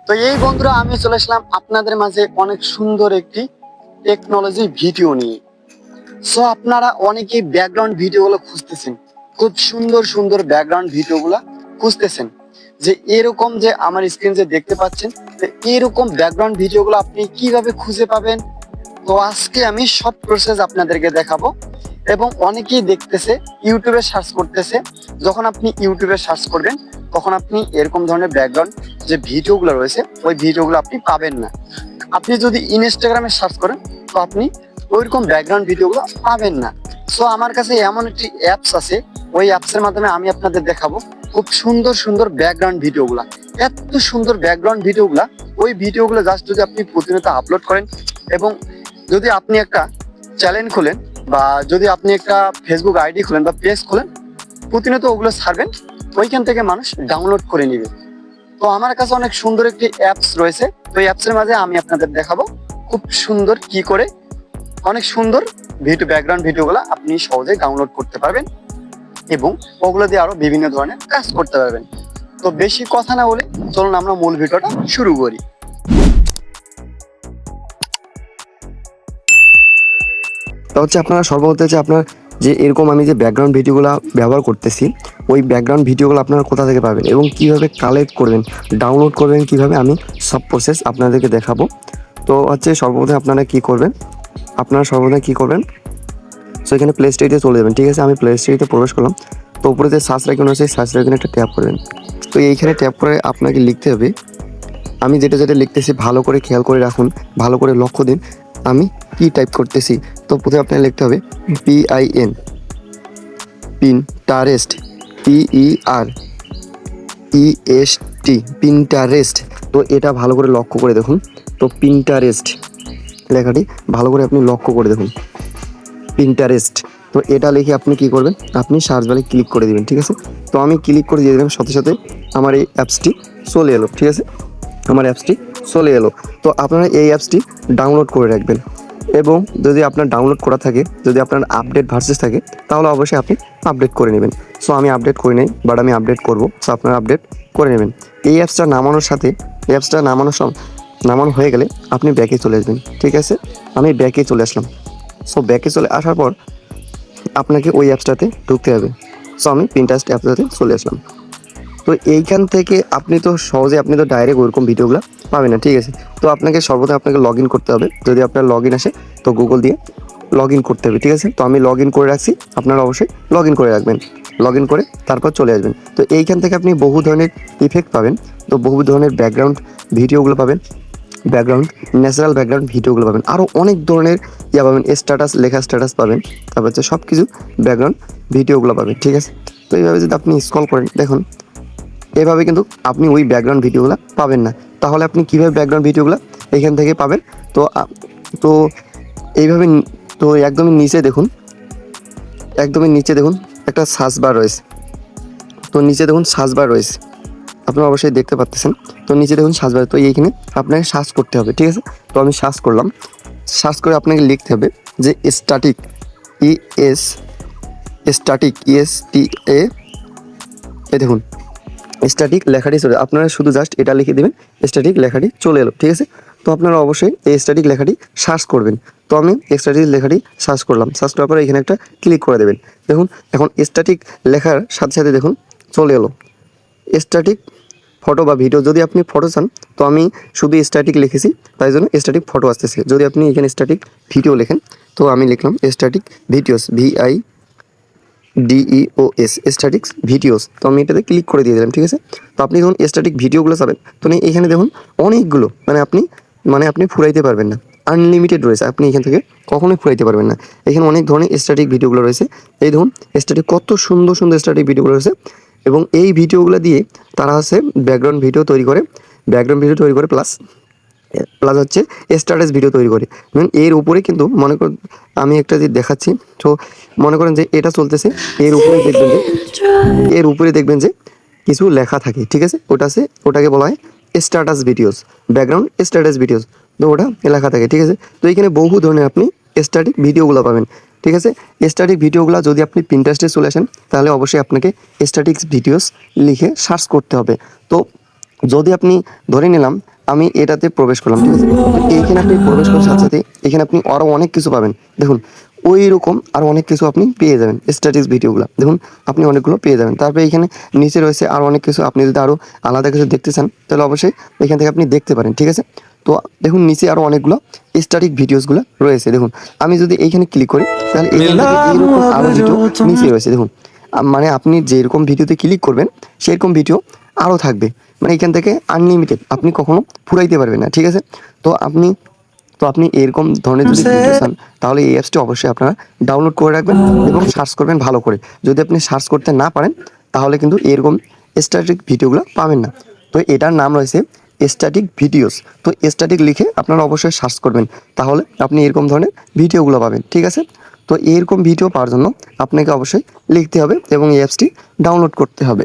তো এই বন্ধুরা আমি চলে আসলাম আপনাদের মাঝে অনেক সুন্দর একটি টেকনোলজি ভিডিও নিয়ে। সো আপনারা অনেকেই ব্যাকগ্রাউন্ড ভিডিওগুলো খুঁজতেছেন, খুব সুন্দর সুন্দর ব্যাকগ্রাউন্ড ভিডিওগুলো খুঁজতেছেন, যে এরকম যে আমার স্ক্রিন যে দেখতে পাচ্ছেন, যে এরকম ব্যাকগ্রাউন্ড ভিডিওগুলো আপনি কিভাবে খুঁজে পাবেন। তো আজকে আমি সব প্রসেস আপনাদেরকে দেখাবো। এবং অনেকেই দেখতেছে ইউটিউবে সার্চ করতেছে, যখন আপনি ইউটিউবে সার্চ করবেন তখন আপনি এরকম ধরনের ব্যাকগ্রাউন্ড যে ভিডিওগুলো রয়েছে ওই ভিডিওগুলো আপনি পাবেন না। আপনি যদি ইনস্টাগ্রামে সার্চ করেন তো আপনি ওইরকম ব্যাকগ্রাউন্ড ভিডিওগুলো পাবেন না। সো আমার কাছে এমন একটি অ্যাপস আছে, ওই অ্যাপসের মাধ্যমে আমি আপনাদের দেখাবো খুব সুন্দর সুন্দর ব্যাকগ্রাউন্ড ভিডিওগুলা। এত সুন্দর ব্যাকগ্রাউন্ড ভিডিওগুলা, ওই ভিডিওগুলো জাস্ট যদি আপনি প্রতিনিয়ত আপলোড করেন এবং যদি আপনি একটা চ্যানেল খোলেন বা যদি আপনি একটা ফেসবুক আইডি খোলেন বা পেজ খোলেন, প্রতিনিয়ত ওগুলো ছাড়বেন, ওইখান থেকে মানুষ ডাউনলোড করে নেবে। তো আমার কাছে অনেক সুন্দর একটি অ্যাপস রয়েছে, তো এই অ্যাপসের মাঝে আমি আপনাদের দেখাবো খুব সুন্দর কি করে অনেক সুন্দর ব্যাকগ্রাউন্ড ভিডিওগুলো আপনি সহজেই ডাউনলোড করতে পারবেন এবং ওগুলো দিয়ে আরো বিভিন্ন ধরনের কাজ করতে পারবেন। তো বেশি কথা না বলে চলুন আমরা মূল ভিডিওটা শুরু করি। তা হচ্ছে আপনারা সর্বপ্রথম হচ্ছে আপনার যে এরকম আমি যে ব্যাকগ্রাউন্ড ভিডিওগুলো ব্যবহার করতেছি, ওই ব্যাকগ্রাউন্ড ভিডিওগুলো আপনারা কোথা থেকে পাবেন এবং কিভাবে কালেক্ট করবেন, ডাউনলোড করবেন কিভাবে, আমি সব প্রসেস আপনাদেরকে দেখাবো। তো হচ্ছে সর্বপ্রথম আপনারা কি করবেন, সো এখানে প্লে স্টোরে চলে যাবেন। ঠিক আছে, আমি প্লে স্টোরে প্রবেশ করলাম। তো উপরে যে সার্চ আইকন আছে, সার্চ আইকনে একটা ট্যাপ করবেন। তো এইখানে ট্যাপ করে আপনাকে লিখতে হবে, আমি যেটা যেটা লিখতেছি ভালো করে খেয়াল করে রাখুন, ভালো করে লক্ষ্য দিন আমি কি টাইপ করতেছি। তো প্রথমে আপনাকে লিখতে হবে PIN, পিন্টারেস্ট, PEREST, পিন্টারেস্ট। তো এটা ভালো করে লক্ষ্য করে দেখুন। তো পিন্টারেস্ট লেখাটি ভালো করে আপনি লক্ষ্য করে দেখুন, পিন্টারেস্ট। তো এটা লিখে আপনি কি করবেন, আপনি সার্চ বারে ক্লিক করে দিবেন। ঠিক আছে, তো আমি ক্লিক করে দিয়ে দিলাম, সাথে সাথে আমার এই অ্যাপসটি চলে এলো। ঠিক আছে, আমার অ্যাপসটি চলে এলো। তো আপনারা এই অ্যাপসটি ডাউনলোড করে রাখবেন এবং যদি আপনার ডাউনলোড করা থাকে, যদি আপনার আপডেট ভার্সেস থাকে, তাহলে অবশ্যই আপনি আপডেট করে নেবেন। সো আমি আপডেট করে নেই, বাট আমি আপডেট করবো, সো আপনারা আপডেট করে নেবেন। এই অ্যাপসটা নামানোর সাথে, নামানো হয়ে গেলে আপনি ব্যাকে চলে আসবেন। ঠিক আছে, আমি ব্যাকে চলে আসলাম। সো ব্যাকে চলে আসার পর আপনাকে ওই অ্যাপসটাতে ঢুকতে হবে। সো আমি পিন্টারেস্ট অ্যাপসটাতে চলে আসলাম। তো এইখান থেকে আপনি তো সহজে আপনি তো ডাইরেক্ট ওরকম ভিডিওগুলো পাবেন না। ঠিক আছে, তো সর্বপ্রথম আপনাকে লগ ইন করতে হবে। যদি আপনার লগ ইন আসে তো গুগল দিয়ে লগ ইন করতে হবে। ঠিক আছে, তো আমি লগ ইন করে রাখছি, আপনারা অবশ্যই লগ ইন করে রাখবেন। লগ ইন করে তারপর চলে আসবেন। তো এইখান থেকে আপনি বহু ধরনের ইফেক্ট পাবেন, তো বহু ধরনের ব্যাকগ্রাউন্ড ভিডিওগুলো পাবেন, ন্যাচারাল ব্যাকগ্রাউন্ড ভিডিওগুলো পাবেন, আরও অনেক ধরনের পাবেন, স্ট্যাটাস লেখা স্ট্যাটাস পাবেন, তারপর হচ্ছে সব কিছু ব্যাকগ্রাউন্ড ভিডিওগুলো পাবেন। ঠিক আছে, তো এইভাবে যদি আপনি স্ক্রল করেন, দেখুন এভাবে কিন্তু আপনি ওই ব্যাকগ্রাউন্ড ভিডিওগুলো পাবেন না। তাহলে আপনি কীভাবে ব্যাকগ্রাউন্ড ভিডিওগুলো এখান থেকে পাবেন? তো তো এইভাবে, তো একদমই নিচে দেখুন একটা সার্চ বার রয়েছে। তো নিচে দেখুন সার্চ বার রয়েছে, আপনারা অবশ্যই দেখতে পাচ্ছেন। তো নিচে দেখুন সার্চ বার, তো এইখানে আপনাকে সার্চ করতে হবে। ঠিক আছে, তো আমি সার্চ করলাম। সার্চ করে আপনাকে লিখতে হবে যে স্ট্যাটিক, ESTA, দেখুন স্ট্যাটিক লেখাটি চলে, আপনারা শুধু জাস্ট এটা লিখে দেবেন, স্ট্যাটিক লেখাটি চলে এলো। ঠিক আছে, তো আপনারা অবশ্যই এই স্ট্যাটিক লেখাটি সার্চ করবেন। তো আমি স্ট্যাটিক লেখাটি সার্চ করলাম, সার্চ করার পরে এখানে একটা ক্লিক করে দেবেন। দেখুন এখন স্ট্যাটিক লেখার সাথে সাথে দেখুন চলে এলো স্ট্যাটিক ফটো বা ভিডিও। যদি আপনি ফটো চান তো আমি শুধু স্ট্যাটিক লিখেছি, তাই জন্য স্ট্যাটিক ফটো আসতেছে। যদি আপনি এখানে স্ট্যাটিক ভিডিও লেখেন তো আমি লিখলাম static videos, VIDEOS, statics videos. তো আমি এটাতে ক্লিক করে দিয়ে দিলাম। ঠিক আছে, তো আপনি যখন স্ট্যাটিক ভিডিওগুলো চাবেন তো এখানে দেখুন অনেকগুলো, আপনি ফুরাইতে পারবেন না, আনলিমিটেড রয়েছে, আপনি এখান থেকে কখনোই ফুরাইতে পারবেন না। এখানে অনেক ধরনের স্ট্যাটিক ভিডিওগুলো রয়েছে। এই দেখুন স্ট্যাটিক কত সুন্দর সুন্দর স্ট্যাটিক ভিডিওগুলো রয়েছে এবং এই ভিডিওগুলো দিয়ে তারা হচ্ছে ব্যাকগ্রাউন্ড ভিডিও তৈরি করে, প্লাস হচ্ছে স্ট্যাটাস ভিডিও তৈরি করে। এর উপরে কিন্তু মনে করেন আমি একটা যে দেখাচ্ছি, তো মনে করেন যে এটা চলতেছে, এর উপরে দেখবেন যে কিছু লেখা থাকে। ঠিক আছে, ওটাকে বলা হয় status videos, background status videos. তো ওটা লেখা থাকে। ঠিক আছে, তো এখানে বহু ধরনের আপনি স্ট্যাটিক ভিডিওগুলো পাবেন। ঠিক আছে, স্ট্যাটিক ভিডিওগুলো যদি আপনি পিন্টারেস্টে চলে আসেন তাহলে অবশ্যই আপনাকে স্ট্যাটিক্স ভিডিওস লিখে সার্চ করতে হবে। তো যদি আপনি ধরে নিলাম আমি এটাতে প্রবেশ করলাম, ঠিক আছে। তো এইখানে আপনি প্রবেশ করার সাথে সাথে এখানে আপনি আরও অনেক কিছু পাবেন। দেখুন ওই রকম আরও অনেক কিছু আপনি পেয়ে যাবেন, স্ট্যাটিক্স ভিডিওগুলো দেখুন আপনি অনেকগুলো পেয়ে যাবেন। তারপরে এখানে নিচে রয়েছে আরও অনেক কিছু, আপনি যদি আরও আলাদা কিছু দেখতে চান তাহলে অবশ্যই এখান থেকে আপনি দেখতে পারেন, ঠিক আছে। তো দেখুন নিচে আরও অনেকগুলো স্ট্যাটিক ভিডিওসগুলো রয়েছে। দেখুন আমি যদি এইখানে ক্লিক করি তাহলে এখান থেকে এইরকম আরও ভিডিও নিচে রয়েছে। দেখুন মানে আপনি যেরকম ভিডিওতে ক্লিক করবেন সেরকম ভিডিও আরও থাকবে, মানে এখান থেকে আনলিমিটেড, আপনি কখনো ফুরাইতে পারবেন না, ঠিক আছে। তো আপনি এরকম ধরনের যদি ভিডিও চান তাহলে এই অ্যাপসটি অবশ্যই আপনারা ডাউনলোড করে রাখবেন এবং সার্চ করবেন ভালো করে। যদি আপনি সার্চ করতে না পারেন তাহলে কিন্তু এরকম স্ট্যাটিক ভিডিওগুলো পাবেন না। তো এটার নাম রয়েছে স্ট্যাটিক ভিডিওস। তো স্ট্যাটিক লিখে আপনারা অবশ্যই সার্চ করবেন, তাহলে আপনি এরকম ধরনের ভিডিওগুলো পাবেন, ঠিক আছে। তো এরকম ভিডিও পাওয়ার জন্য আপনাকে অবশ্যই লিখতে হবে এবং এই অ্যাপসটি ডাউনলোড করতে হবে।